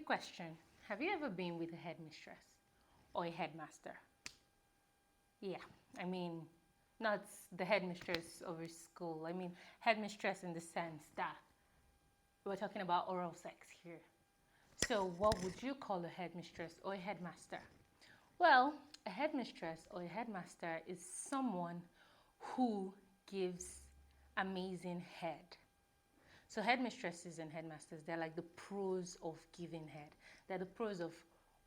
Quick question. Have you ever been with a headmistress or a headmaster? Yeah, I mean, not the headmistress of your school. I mean, headmistress in the sense that we're talking about oral sex here. So, what would you call a headmistress or a headmaster? Well, a headmistress or a headmaster is someone who gives amazing head. So headmistresses and headmasters, they're like the pros of giving head. They're the pros of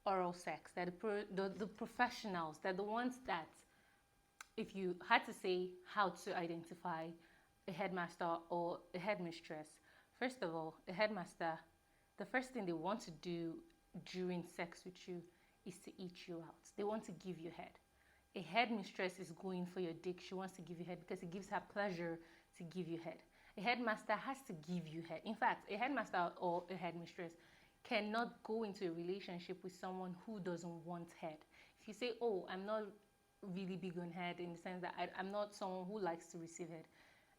oral sex. They're the professionals. They're the ones that, if you had to say how to identify a headmaster or a headmistress, first of all, a headmaster, the first thing they want to do during sex with you is to eat you out. They want to give you head. A headmistress is going for your dick. She wants to give you head because it gives her pleasure to give you head. A headmaster has to give you head. In fact, a headmaster or a headmistress cannot go into a relationship with someone who doesn't want head. If you say, oh, I'm not really big on head in the sense that I'm not someone who likes to receive head,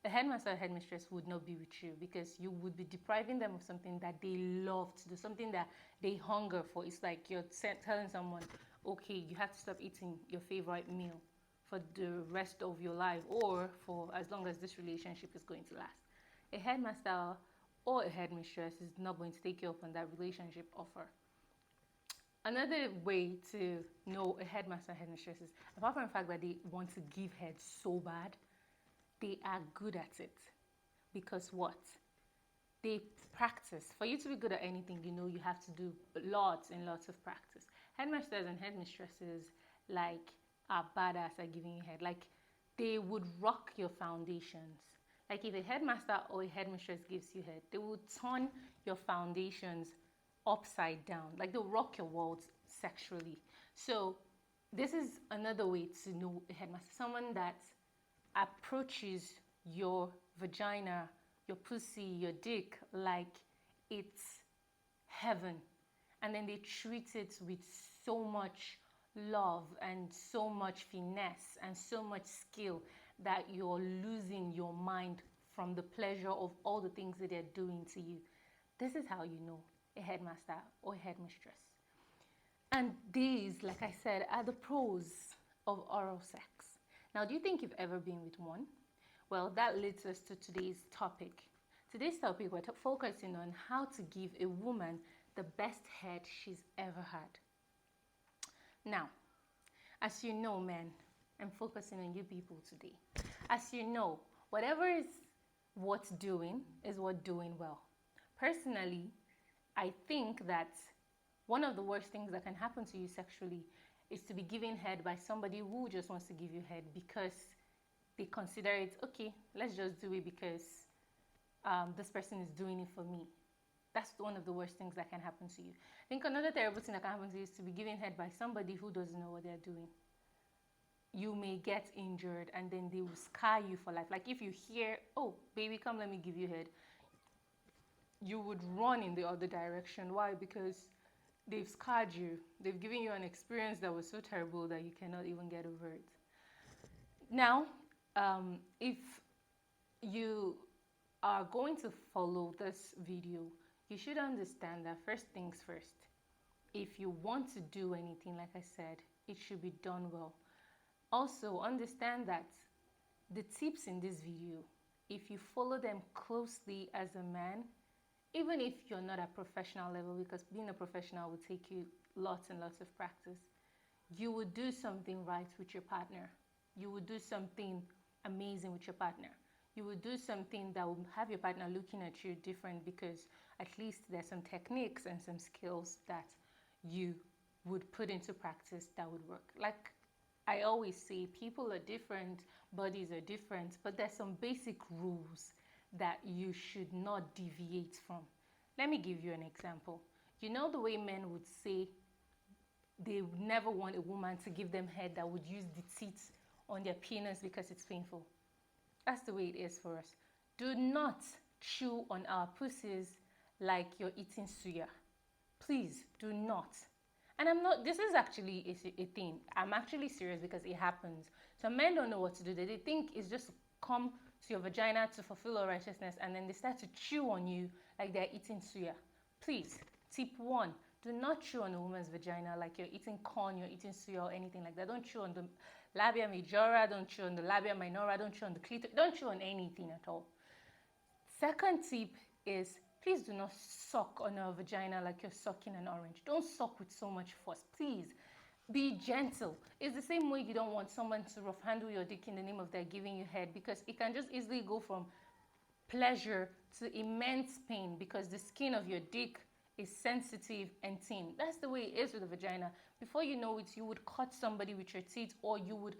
a headmaster or headmistress would not be with you because you would be depriving them of something that they love to do, something that they hunger for. It's like you're telling someone, okay, you have to stop eating your favorite meal for the rest of your life or for as long as this relationship is going to last. A headmaster or a headmistress is not going to take you up on that relationship offer. Another way to know a headmaster and headmistress is, apart from the fact that they want to give head so bad, they are good at it. Because what? They practice. For you to be good at anything, you have to do lots and lots of practice. Headmasters and headmistresses are badass at giving you head. Like, they would rock your foundations. Like, if a headmaster or a headmistress gives you head, they will turn your foundations upside down. Like, they'll rock your world sexually. So this is another way to know a headmaster. Someone that approaches your vagina, your pussy, your dick like it's heaven. And then they treat it with so much love and so much finesse and so much skill that you're losing your mind from the pleasure of all the things that they're doing to you. This is how you know a headmaster or a headmistress. And these, like I said, are the pros of oral sex. Now, do you think you've ever been with one? Well, that leads us to today's topic. Today's topic, we're focusing on how to give a woman the best head she's ever had. Now, as you know, men, I'm focusing on you people today. As you know, whatever is what's doing is what doing well. Personally, I think that one of the worst things that can happen to you sexually is to be given head by somebody who just wants to give you head because they consider it, okay, let's just do it because this person is doing it for me. That's one of the worst things that can happen to you. I think another terrible thing that can happen to you is to be given head by somebody who doesn't know what they're doing. You may get injured and then they will scar you for life. Like, if you hear, oh, baby, come let me give you head, you would run in the other direction. Why? Because they've scarred you. They've given you an experience that was so terrible that you cannot even get over it. Now, if you are going to follow this video, you should understand that first things first. If you want to do anything, like I said, it should be done well. Also, understand that the tips in this video, if you follow them closely as a man, even if you're not at professional level, because being a professional will take you lots and lots of practice, you will do something right with your partner. You will do something amazing with your partner. You will do something that will have your partner looking at you different because at least there's some techniques and some skills that you would put into practice that would work. Like I always say, people are different, bodies are different, but there's some basic rules that you should not deviate from. Let me give you an example. You know the way men would say they would never want a woman to give them head that would use the teeth on their penis because it's painful. That's the way it is for us. Do not chew on our pussies like you're eating suya. Please do not. And I'm not, this is actually a thing. I'm actually serious because it happens. So men don't know what to do. They think it's just come to your vagina to fulfill all righteousness and then they start to chew on you like they're eating suya. Please, tip 1, Do not chew on a woman's vagina like you're eating corn, you're eating suya, or anything like that. Don't chew on the labia majora, don't chew on the labia minora, don't chew on the clitoris, don't chew on anything at all. Second tip is, please do not suck on a vagina like you're sucking an orange. Don't suck with so much force, please. Be gentle. It's the same way you don't want someone to rough handle your dick in the name of their giving you head, because it can just easily go from pleasure to immense pain because the skin of your dick is sensitive and thin. That's the way it is with the vagina. Before you know it, you would cut somebody with your teeth, or you would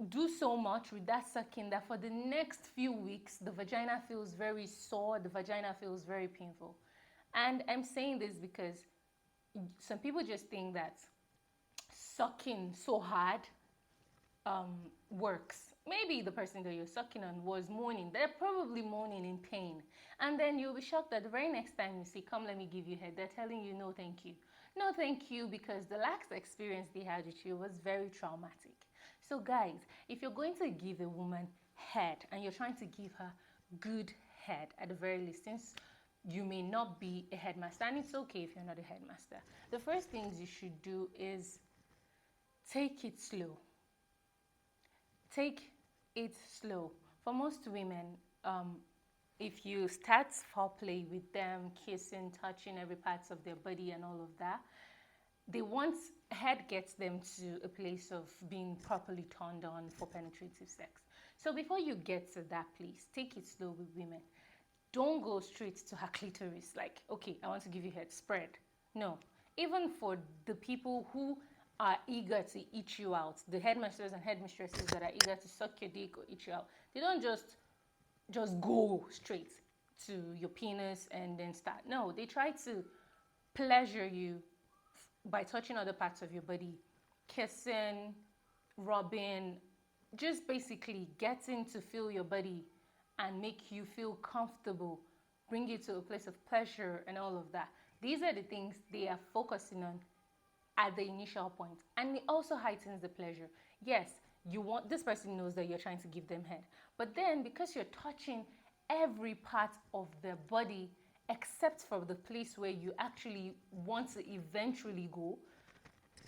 do so much with that sucking that for the next few weeks, the vagina feels very sore, the vagina feels very painful. And I'm saying this because some people just think that sucking so hard works. Maybe the person that you're sucking on was moaning. They're probably moaning in pain. And then you'll be shocked that the very next time you say, come, let me give you head, they're telling you, no, thank you. No, thank you, because the last experience they had with you was very traumatic. So guys, if you're going to give a woman head and you're trying to give her good head at the very least, since you may not be a headmaster, and it's okay if you're not a headmaster, the first things you should do is take it slow. Take it slow. For most women, if you start foreplay with them, kissing, touching every part of their body and all of that, they want, head gets them to a place of being properly turned on for penetrative sex. So before you get to that place, take it slow with women. Don't go straight to her clitoris like, okay, I want to give you head, spread. No. Even for the people who are eager to eat you out, the headmasters and headmistresses that are eager to suck your dick or eat you out, they don't just go straight to your penis and then start. No, they try to pleasure you by touching other parts of your body, kissing, rubbing, just basically getting to feel your body and make you feel comfortable, bring you to a place of pleasure and all of that. These are the things they are focusing on at the initial point, and it also heightens the pleasure. Yes, you want, this person knows that you're trying to give them head, but then because you're touching every part of their body except for the place where you actually want to eventually go,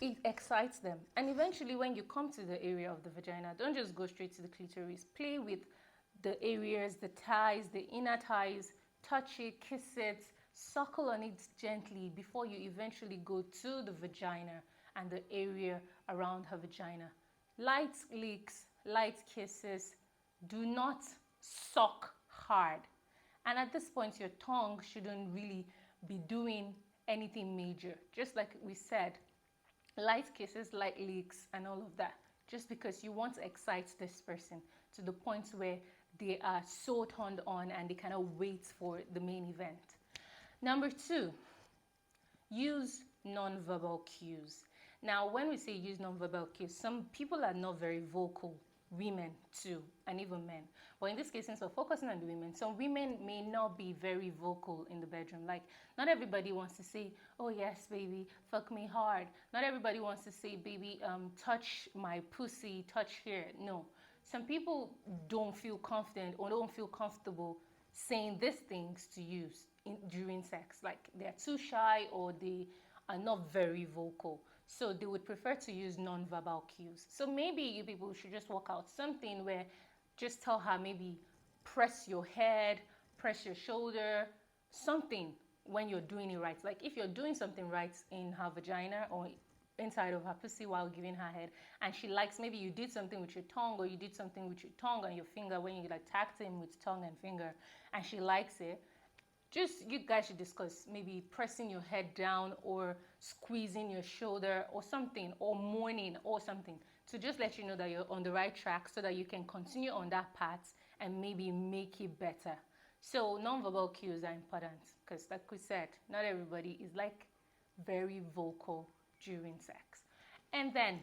it excites them. And eventually when you come to the area of the vagina, don't just go straight to the clitoris. Play with the areas, the thighs, the inner thighs, touch it, kiss it, suckle on it gently before you eventually go to the vagina and the area around her vagina. Light licks, light kisses. Do not suck hard. And at this point, your tongue shouldn't really be doing anything major. Just like we said, light kisses, light licks, and all of that. Just because you want to excite this person to the point where they are so turned on and they cannot wait for the main event. Number 2, use non-verbal cues. Now, when we say use non-verbal cues, some people are not very vocal, women too, and even men. But in this case, since we're focusing on the women, some women may not be very vocal in the bedroom. Like, not everybody wants to say, oh yes, baby, fuck me hard. Not everybody wants to say, baby, touch my pussy, touch here. No. Some people don't feel confident or don't feel comfortable saying these things to you during sex. Like, they're too shy or they are not very vocal. So they would prefer to use non-verbal cues. So maybe you people should just work out something where just tell her, maybe press your head, press your shoulder, something when you're doing it right. Like if you're doing something right in her vagina or inside of her pussy while giving her head, and she likes, maybe you did something with your tongue or you did something with your tongue and your finger when you like tagged him with tongue and finger, and she likes it, just, you guys should discuss maybe pressing your head down or squeezing your shoulder or something, or moaning or something, to just let you know that you're on the right track so that you can continue on that path and maybe make it better. So non-verbal cues are important because, like we said, not everybody is like very vocal during sex. And then,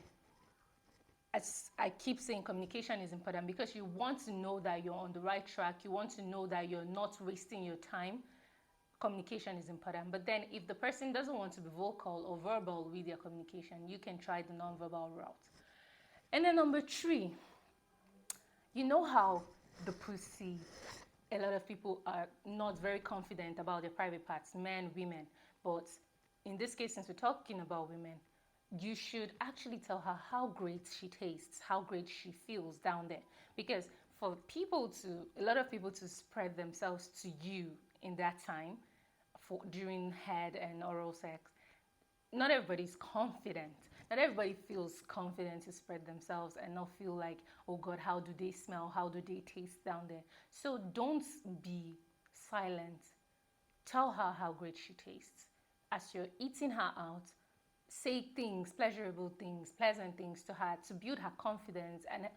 as I keep saying, communication is important because you want to know that you're on the right track. You want to know that you're not wasting your time. Communication is important. But then if the person doesn't want to be vocal or verbal with their communication, you can try the non-verbal route. And then number 3, you know how the pussy, a lot of people are not very confident about their private parts, men, women, but in this case, since we're talking about women, you should actually tell her how great she tastes, how great she feels down there. Because for a lot of people to spread themselves to you in that time, during head and oral sex, not everybody's confident. Not everybody feels confident to spread themselves and not feel like, oh God, how do they smell? How do they taste down there? So don't be silent. Tell her how great she tastes. As you're eating her out, say things, pleasurable things, pleasant things to her to build her confidence. And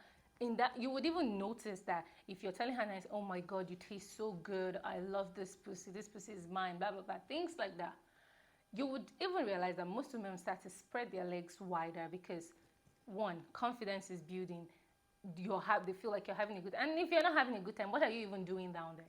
in that, you would even notice that if you're telling her nice, oh my God, you taste so good. I love this pussy is mine, blah, blah, blah, things like that. You would even realize that most women start to spread their legs wider because, one, confidence is building. They feel like you're having a good, and if you're not having a good time, what are you even doing down there?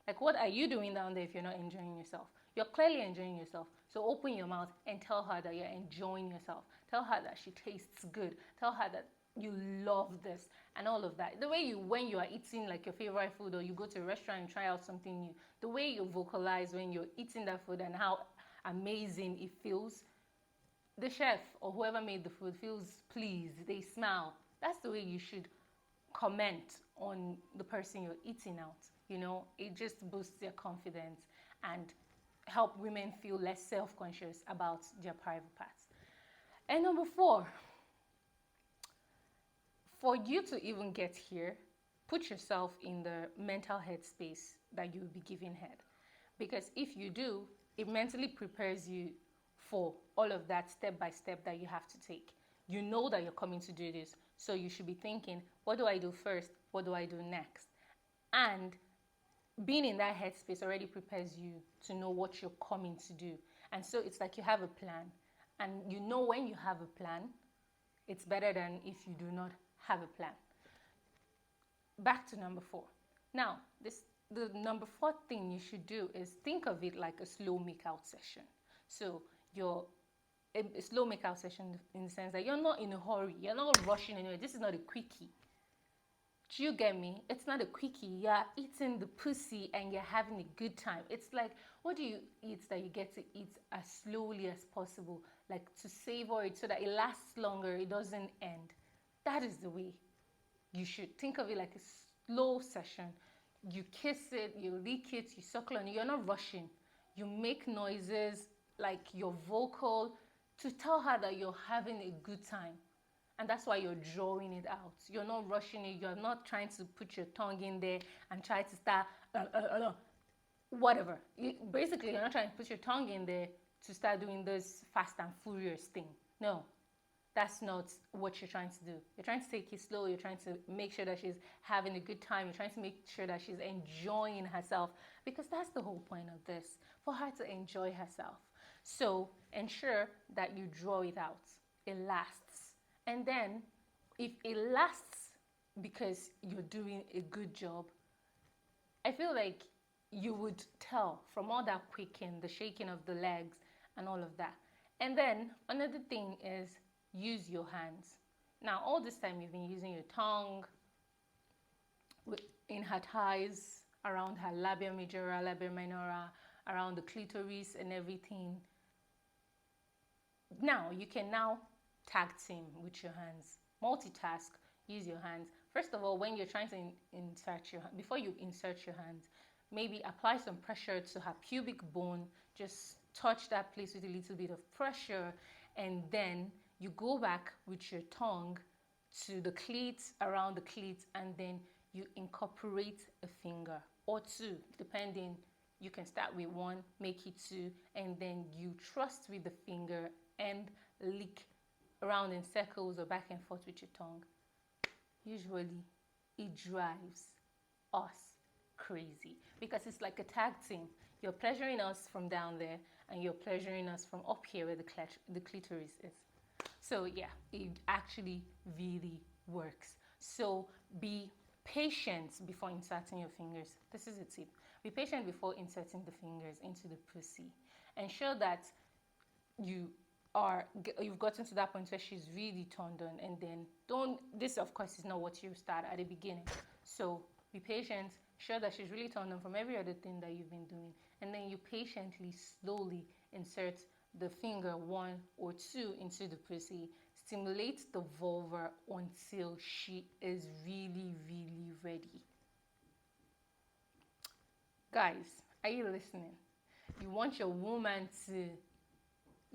Like, what are you doing down there if you're not enjoying yourself? You're clearly enjoying yourself. So open your mouth and tell her that you're enjoying yourself. Tell her that she tastes good. Tell her that you love this and all of that. The way when you are eating like your favorite food, or you go to a restaurant and try out something new, the way you vocalize when you're eating that food and how amazing it feels, the chef or whoever made the food feels pleased, they smile. That's the way you should comment on the person you're eating out. It just boosts their confidence and help women feel less self-conscious about their private parts. And number 4, for you to even get here, put yourself in the mental headspace that you will be giving head. Because if you do, it mentally prepares you for all of that step by step that you have to take. You know that you're coming to do this, so you should be thinking, what do I do first? What do I do next? And being in that headspace already prepares you to know what you're coming to do. And so it's like you have a plan. And when you have a plan, it's better than if you do not have a plan. Back to number 4. Now, the number 4 thing you should do is think of it like a slow make-out session. So a slow make-out session in the sense that you're not in a hurry. You're not rushing anywhere. This is not a quickie. Do you get me? It's not a quickie. You're eating the pussy and you're having a good time. It's like, what do you eat that you get to eat as slowly as possible? Like to savor it so that it lasts longer, it doesn't end. That is the way you should think of it, like a slow session. You kiss it, you lick it, you suckle on it. You're not rushing. You make noises like you're vocal to tell her that you're having a good time. And that's why you're drawing it out. You're not rushing it. You're not trying to put your tongue in there and try to start, whatever. Basically, you're not trying to put your tongue in there to start doing this fast and furious thing. No, that's not what you're trying to do. You're trying to take it slow. You're trying to make sure that she's having a good time. You're trying to make sure that she's enjoying herself, because that's the whole point of this, for her to enjoy herself. So ensure that you draw it out. It lasts. And then if it lasts because you're doing a good job, I feel like you would tell from all that quaking, the shaking of the legs and all of that. And then another thing is use your hands. Now, all this time you've been using your tongue in her thighs, around her labia majora, labia minora, around the clitoris and everything. Now, you can tag team with your hands. Multitask, use your hands. First of all, when you're trying to insert your hand, before you insert your hands, maybe apply some pressure to her pubic bone. Just touch that place with a little bit of pressure, and then you go back with your tongue to the clit, around the clit, and then you incorporate a finger or 2, depending. You can start with 1, make it 2, and then you thrust with the finger and lick around in circles or back and forth with your tongue. Usually, it drives us crazy because it's like a tag team. You're pleasuring us from down there, and you're pleasuring us from up here where the clitoris is. So yeah, it actually really works. So be patient before inserting your fingers. This is a tip. Be patient before inserting the fingers into the pussy. Ensure that you've gotten to that point where she's really turned on, and then this of course is not what you start at the beginning. So be patient, sure that she's really turned on from every other thing that you've been doing, and then you patiently, slowly insert the finger one or two into the pussy, stimulate the vulva until she is really, really ready. Guys, are you listening? You want your woman to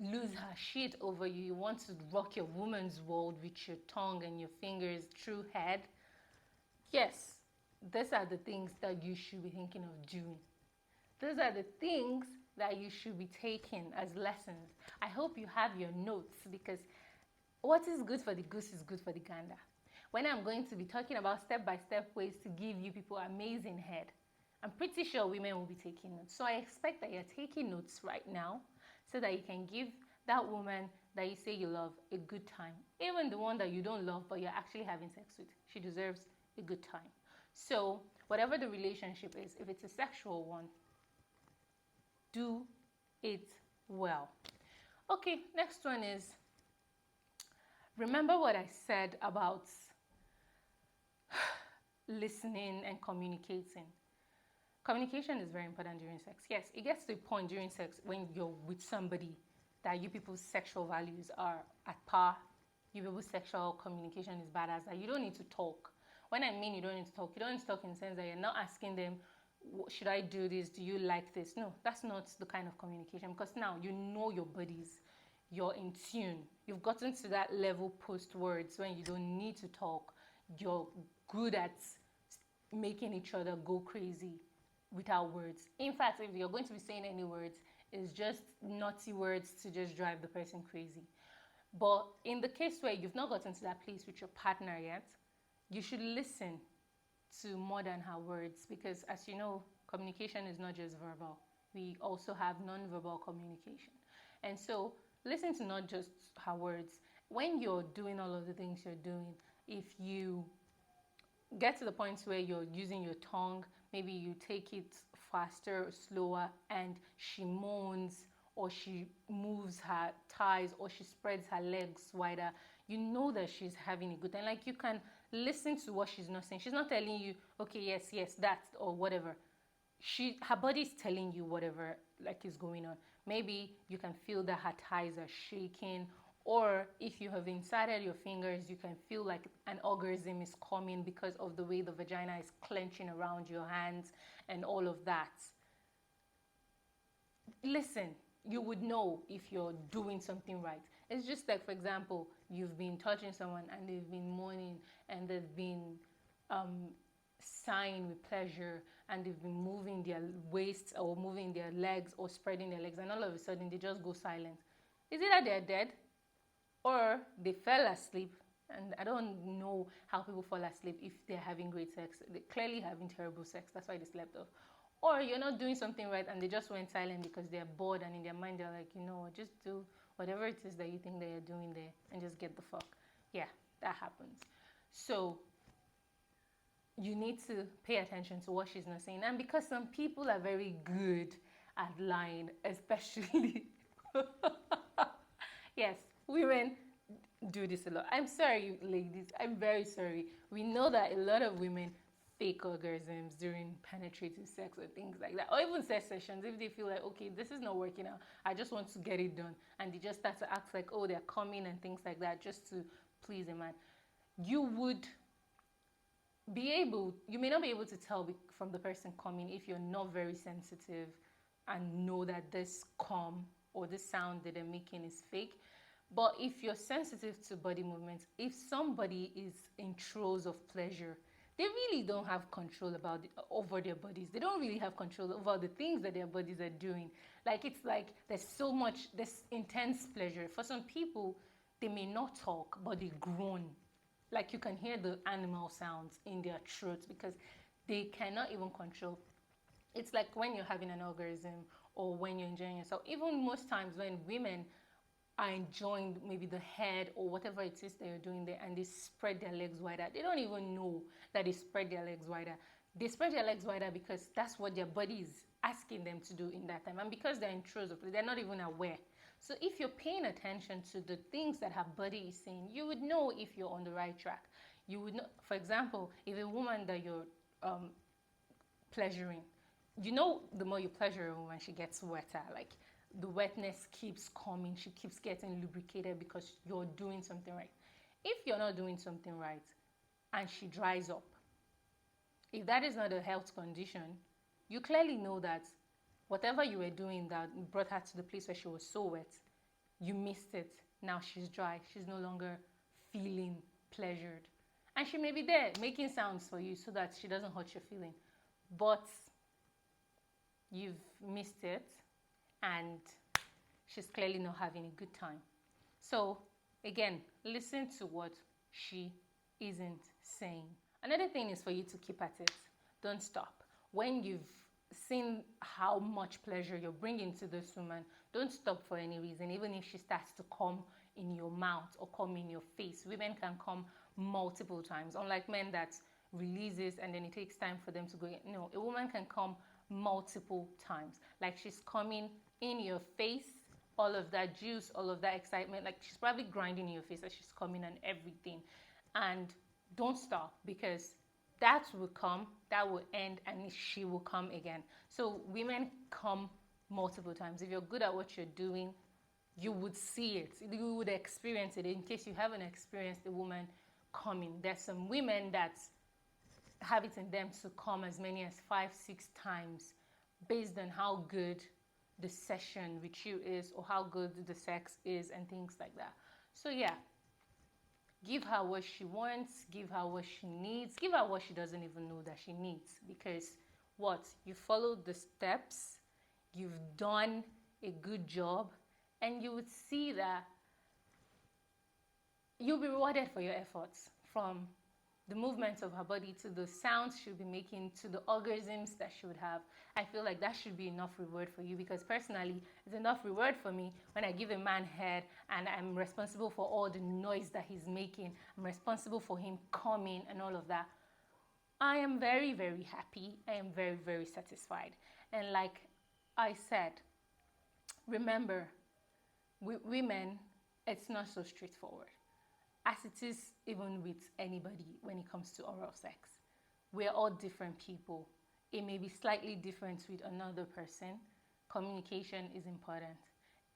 lose her shit over you. You want to rock your woman's world with your tongue and your fingers through head. Yes, these are the things that you should be thinking of doing. Those are the things that you should be taking as lessons. I hope you have your notes, because what is good for the goose is good for the gander. When I'm going to be talking about step-by-step ways to give you people amazing head, I'm pretty sure women will be taking notes. So I expect that you're taking notes right now so that you can give that woman that you say you love a good time. Even the one that you don't love but you're actually having sex with, she deserves a good time. So whatever the relationship is, if it's a sexual one, do it well. Okay, next one is, remember what I said about listening and communicating. Communication is very important during sex. Yes, it gets to a point during sex when you're with somebody that you people's sexual values are at par. You people's sexual communication is badass, that you don't need to talk. When I mean you don't need to talk, you don't need to talk in the sense that you're not asking them, should I do this? Do you like this? No, that's not the kind of communication, because now you know your buddies. You're in tune. You've gotten to that level post words when you don't need to talk. You're good at making each other go crazy without words. In fact, if you're going to be saying any words, it's just naughty words to just drive the person crazy. But in the case where you've not gotten to that place with your partner yet, you should listen to more than her words, because as you know, communication is not just verbal. We also have non-verbal communication. And so listen to not just her words. When you're doing all of the things you're doing, if you get to the point where you're using your tongue, maybe you take it faster or slower, and she moans or she moves her thighs or she spreads her legs wider, you know that she's having a good time. Like, you can listen to what she's not saying. She's not telling you, okay, yes, that, or whatever. Her body's telling you whatever like is going on. Maybe you can feel that her thighs are shaking, or if you have inserted your fingers, you can feel like an orgasm is coming because of the way the vagina is clenching around your hands and all of that. Listen, you would know if you're doing something right. It's just like, for example, you've been touching someone and they've been moaning and they've been sighing with pleasure, and they've been moving their waists or moving their legs or spreading their legs, and all of a sudden they just go silent. Is it that they're dead, or they fell asleep? And I don't know how people fall asleep if they're having great sex. They're clearly having terrible sex. That's why they slept off. Or you're not doing something right and they just went silent because they're bored, and in their mind they're like, just do whatever it is that you think that you're doing there and just get the fuck. Yeah, that happens. So you need to pay attention to what she's not saying. And because some people are very good at lying, especially yes, women do this a lot. I'm sorry, ladies. I'm very sorry. We know that a lot of women fake orgasms during penetrative sex or things like that, or even sex sessions. If they feel like, okay, this is not working out, I just want to get it done, and they just start to act like, oh, they're coming and things like that just to please a man. You may not be able to tell from the person coming if you're not very sensitive and know that this calm or this sound that they're making is fake. But if you're sensitive to body movements, if somebody is in throes of pleasure, they really don't have control over their bodies. They don't really have control over the things that their bodies are doing. Like, it's like there's intense pleasure. For some people, they may not talk, but they groan. Like, you can hear the animal sounds in their throats because they cannot even control. It's like when you're having an orgasm or when you're enjoying yourself. Even most times when women are enjoying maybe the head or whatever it is they're doing there, and they spread their legs wider, they don't even know that they spread their legs wider. They spread their legs wider because that's what their body is asking them to do in that time, and because they're in throes of play, they're not even aware. So if you're paying attention to the things that her body is saying, you would know if you're on the right track. You would know, for example, if a woman that you're pleasuring, the more you pleasure a woman, she gets wetter. Like, the wetness keeps coming, she keeps getting lubricated because you're doing something right. If you're not doing something right and she dries up, if that is not a health condition, you clearly know that whatever you were doing that brought her to the place where she was so wet, you missed it. Now she's dry. She's no longer feeling pleasured. And she may be there making sounds for you so that she doesn't hurt your feeling. But you've missed it and she's clearly not having a good time. So again, listen to what she isn't saying. Another thing is for you to keep at it. Don't stop. When you've seen how much pleasure you're bringing to this woman, don't stop for any reason. Even if she starts to come in your mouth or come in your face, women can come multiple times, unlike men that releases and then it takes time for them to go in. No, a woman can come multiple times. Like she's coming in your face, all of that juice, all of that excitement, like she's probably grinding in your face as she's coming and everything. And don't stop, because that will come, that will end, and she will come again. So women come multiple times. If you're good at what you're doing, you would see it, you would experience it. In case you haven't experienced a woman coming, there's some women that have it in them to come as many as 5-6 times based on how good the session with you is or how good the sex is and things like that. So yeah, give her what she wants, give her what she needs, give her what she doesn't even know that she needs. Because what? You followed the steps, you've done a good job, and you would see that you'll be rewarded for your efforts, from the movements of her body to the sounds she'll be making to the orgasms that she would have. I feel like that should be enough reward for you, because personally, it's enough reward for me when I give a man head and I'm responsible for all the noise that he's making. I'm responsible for him coming and all of that. I am very, very happy. I am very, very satisfied. And like I said, remember, with women, it's not so straightforward, as it is even with anybody when it comes to oral sex. We're all different people. It may be slightly different with another person. Communication is important.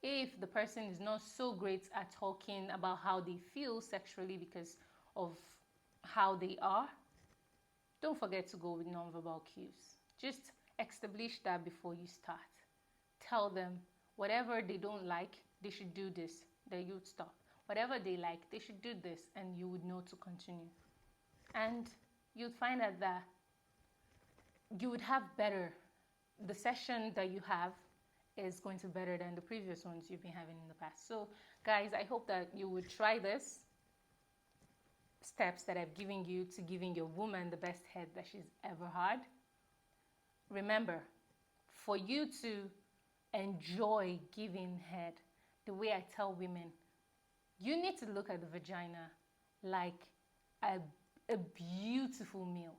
If the person is not so great at talking about how they feel sexually because of how they are, don't forget to go with nonverbal cues. Just establish that before you start. Tell them whatever they don't like, they should do this, then you'd stop. Whatever they like, they should do this, and you would know to continue. And you'd find out that you would have better, the session that you have is going to be better than the previous ones you've been having in the past. So guys, I hope that you would try this steps that I've given you to giving your woman the best head that she's ever had. Remember, for you to enjoy giving head, the way I tell women, you need to look at the vagina like a beautiful meal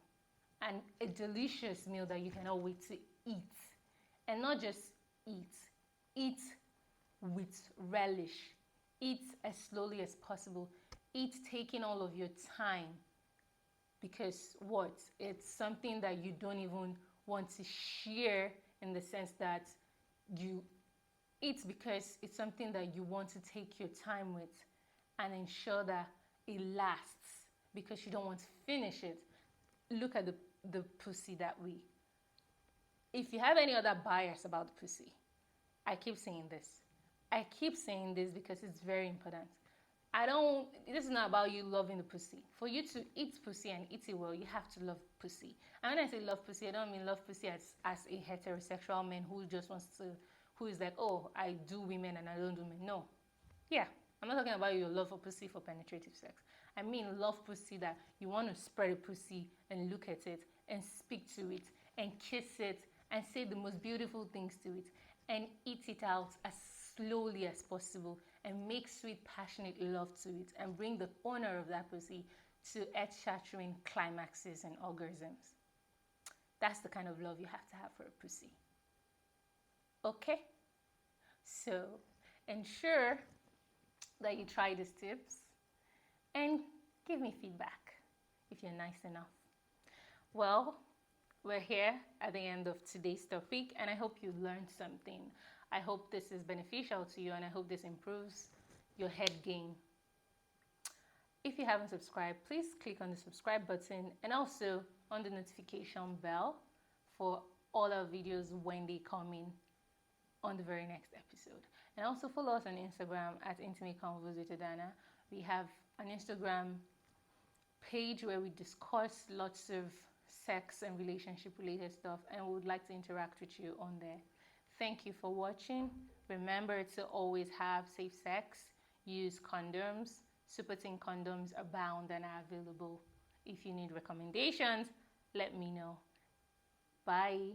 and a delicious meal that you cannot wait to eat. And not just eat with relish. Eat as slowly as possible. Eat taking all of your time, because what? It's something that you don't even want to share, in the sense that you eat because it's something that you want to take your time with and ensure that it lasts, because you don't want to finish it. Look at the pussy that way. If you have any other bias about the pussy, I keep saying this. I keep saying this because it's very important. This is not about you loving the pussy. For you to eat pussy and eat it well, you have to love pussy. And when I say love pussy, I don't mean love pussy as a heterosexual man who just wants to, who is like, oh, I do women and I don't do men. No. Yeah, I'm not talking about your love for pussy for penetrative sex. I mean love pussy that you want to spread a pussy and look at it and speak to it and kiss it and say the most beautiful things to it and eat it out as slowly as possible and make sweet, passionate love to it and bring the owner of that pussy to earth-shattering climaxes and orgasms. That's the kind of love you have to have for a pussy. Okay? So ensure that you try these tips and give me feedback if you're nice enough. Well, we're here at the end of today's topic, and I hope you learned something. I hope this is beneficial to you, and I hope this improves your head game. If you haven't subscribed, please click on the subscribe button and also on the notification bell for all our videos when they come in on the very next episode. And also follow us on Instagram at Intimate Convos with Adana. We have an Instagram page where we discuss lots of sex and relationship related stuff, and we would like to interact with you on there. Thank you for watching. Remember to always have safe sex, use condoms. Super Thin condoms abound and are available. If you need recommendations, let me know. Bye.